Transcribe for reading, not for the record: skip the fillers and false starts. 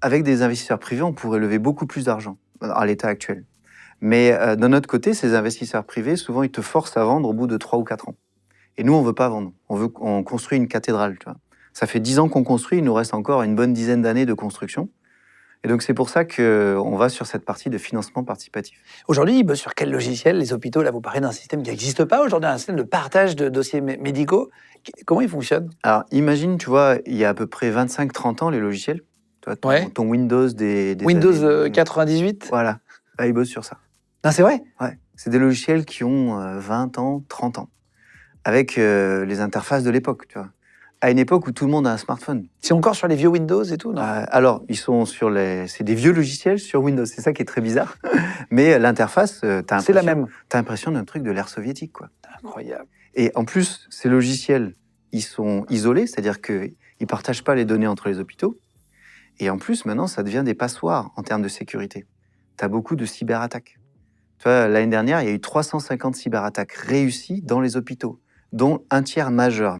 Avec des investisseurs privés, on pourrait lever beaucoup plus d'argent à l'état actuel. Mais d'un autre côté, ces investisseurs privés, souvent, ils te forcent à vendre au bout de 3 ou 4 ans. Et nous, on veut pas vendre. On construit une cathédrale, tu vois. Ça fait 10 ans qu'on construit, il nous reste encore une bonne dizaine d'années de construction. Et donc, c'est pour ça qu'on va sur cette partie de financement participatif. Aujourd'hui, ils bossent sur quel logiciel, les hôpitaux? Là, vous parlez d'un système qui n'existe pas aujourd'hui, un système de partage de dossiers médicaux. Comment il fonctionne? Alors, imagine, tu vois, il y a à peu près 25-30 ans, les logiciels. Tu vois, Ouais. ton Windows des Windows années... 98? Voilà. Là, ils bossent sur ça. Non, c'est vrai? Ouais. C'est des logiciels qui ont 20 ans, 30 ans. Avec les interfaces de l'époque, tu vois. À une époque où tout le monde a un smartphone. C'est encore sur les vieux Windows et tout, non? Alors, ils sont sur c'est des vieux logiciels sur Windows, c'est ça qui est très bizarre. Mais l'interface, C'est la même. t'as l'impression d'un truc de l'ère soviétique, quoi. Incroyable. Et en plus, ces logiciels, ils sont isolés, c'est-à-dire qu'ils ne partagent pas les données entre les hôpitaux. Et en plus, maintenant, ça devient des passoires en termes de sécurité. T'as beaucoup de cyberattaques. Tu vois, l'année dernière, il y a eu 350 cyberattaques réussies dans les hôpitaux, dont un tiers majeur.